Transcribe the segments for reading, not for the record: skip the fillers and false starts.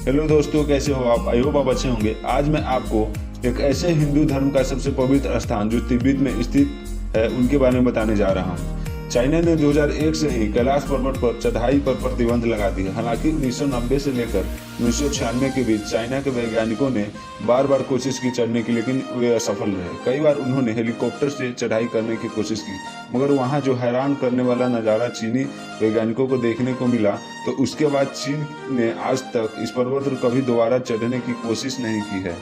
Hello दोस्तों, कैसे हो आप? आई होप आप अच्छे होंगे। आज मैं आपको एक ऐसे हिंदू धर्म का सबसे पवित्र स्थान जो तिब्बत में स्थित है उनके बारे में बताने जा रहा हूँ। चाइना ने 2001 से ही कैलाश पर्वत पर चढ़ाई पर प्रतिबंध लगा दिया। हालांकि 1990 से लेकर 1996 के बीच चाइना के वैज्ञानिकों ने बार बार कोशिश की चढ़ने की, लेकिन वे असफल रहे। कई बार उन्होंने हेलीकॉप्टर से चढ़ाई करने की कोशिश की, मगर वहां जो हैरान करने वाला नज़ारा चीनी वैज्ञानिकों को देखने को मिला, तो उसके बाद चीन ने आज तक इस पर्वत पर कभी दोबारा चढ़ने की कोशिश नहीं की है।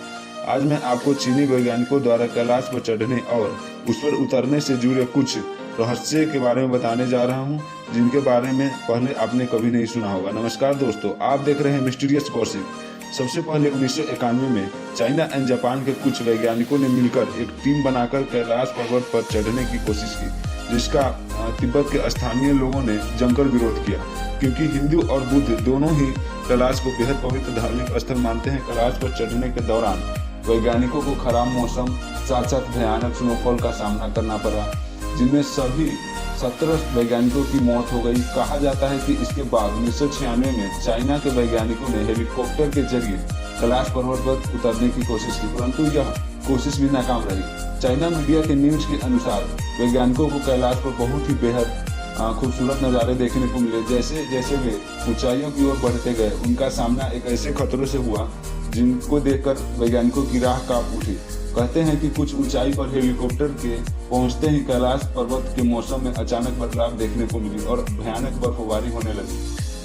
आज मैं आपको चीनी वैज्ञानिकों द्वारा कैलाश पर चढ़ने और उस पर उतरने से जुड़े कुछ रहस्य के बारे में बताने जा रहा हूं, जिनके बारे में पहले आपने कभी नहीं सुना होगा। नमस्कार दोस्तों, आप देख रहे हैं मिस्टीरियस गॉसिप। सबसे पहले 1991 में चाइना एंड जापान के कुछ वैज्ञानिकों ने मिलकर एक टीम बनाकर कैलाश पर्वत पर चढ़ने की कोशिश की, जिसका तिब्बत के स्थानीय लोगों ने जमकर विरोध किया, क्योंकि हिंदू और बुद्ध दोनों ही कैलाश को बेहद पवित्र धार्मिक स्थल मानते हैं। कैलाश पर चढ़ने के दौरान वैज्ञानिकों को खराब मौसम, साथ साथ भयानक स्नोफॉल का सामना करना पड़ा, जिनमें सभी 17 वैज्ञानिकों की मौत हो गई। कहा जाता है कि इसके बाद 1996 में चाइना के वैज्ञानिकों ने हेलीकॉप्टर के जरिए कैलाश पर्वत पर उतरने की कोशिश की, परंतु यह कोशिश भी नाकाम रही। चाइना मीडिया के न्यूज के अनुसार वैज्ञानिकों को कैलाश पर बहुत ही बेहद खूबसूरत नज़ारे देखने को मिले। जैसे जैसे वे ऊंचाइयों की ओर बढ़ते गए, उनका सामना एक ऐसे खतरों से हुआ जिनको देखकर वैज्ञानिकों की राह कांप उठी। कहते हैं कि कुछ ऊंचाई पर हेलीकॉप्टर के पहुंचते ही कैलाश पर्वत के मौसम में अचानक बदलाव देखने को मिली और भयानक बर्फबारी होने लगी।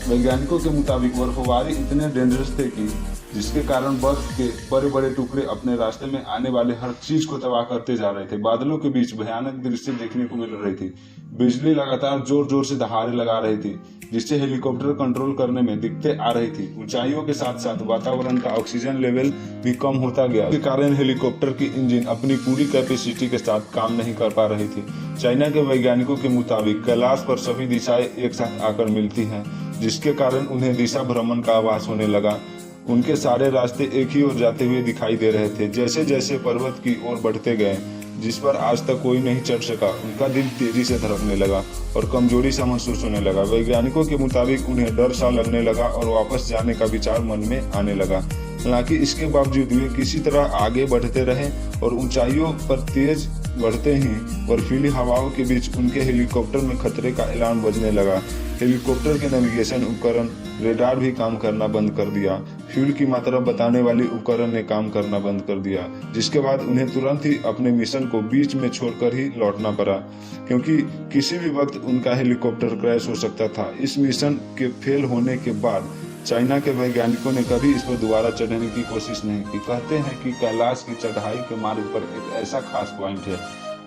वैज्ञानिकों के मुताबिक बर्फबारी इतने डेंजरस थे कि जिसके कारण बर्फ के बड़े बड़े टुकड़े अपने रास्ते में आने वाले हर चीज को तबाह करते जा रहे थे। बादलों के बीच भयानक दृश्य देखने को मिल रही थी। बिजली लगातार जोर जोर से दहाड़े लगा रही थी, जिससे हेलीकॉप्टर कंट्रोल करने में दिक्कतें आ रही थी। ऊंचाइयों के साथ साथ वातावरण का ऑक्सीजन लेवल भी कम होता गया, जिसके कारण हेलीकॉप्टर की इंजन अपनी पूरी कैपेसिटी के साथ काम नहीं कर पा रही थी। चाइना के वैज्ञानिकों के मुताबिक कैलाश पर सभी दिशाएं एक साथ आकर मिलती हैं, जिसके कारण उन्हें दिशा भ्रमण का आभास होने लगा। उनके सारे रास्ते एक ही ओर जाते हुए दिखाई दे रहे थे। जैसे जैसे पर्वत की ओर बढ़ते गए, जिस पर आज तक कोई नहीं चढ़ सका, उनका दिल तेजी से धड़कने लगा और कमजोरी सा महसूस होने लगा। वैज्ञानिकों के मुताबिक उन्हें डर सा लगने लगा और वापस जाने का विचार मन में आने लगा। हालांकि इसके बावजूद वे किसी तरह आगे बढ़ते रहे और ऊंचाइयों पर तेज बढ़ते ही बर्फीली हवाओं के बीच उनके हेलीकॉप्टर में खतरे का ऐलान बजने लगा। हेलीकॉप्टर के नेविगेशन उपकरण, रेडार भी काम करना बंद कर दिया। फ्यूल की मात्रा बताने वाली उपकरण ने काम करना बंद कर दिया, जिसके बाद उन्हें तुरंत ही अपने मिशन को बीच में छोड़कर ही लौटना पड़ा, क्योंकि किसी भी वक्त उनका हेलीकॉप्टर क्रैश हो सकता था। इस मिशन के फेल होने के बाद चाइना के वैज्ञानिकों ने कभी इस पर दोबारा चढ़ने की कोशिश नहीं की। कहते हैं कि कैलाश की चढ़ाई के मार्ग पर एक ऐसा खास पॉइंट है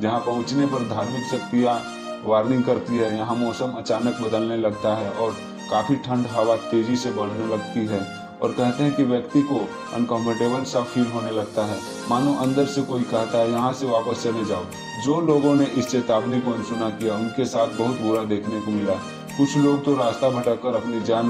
जहां पहुंचने पर धार्मिक शक्तियां वार्निंग करती है। यहाँ मौसम अचानक बदलने लगता है और काफी ठंड हवा तेजी से बढ़ने लगती है, और कहते हैं कि व्यक्ति को अनकंफर्टेबल सा फील होने लगता है, मानो अंदर से कोई कहता है यहाँ से वापस चले जाओ। जो लोगों ने इस चेतावनी को अनसुना किया, उनके साथ बहुत बुरा देखने को मिला। कुछ लोग तो रास्ता भटक कर अपनी जान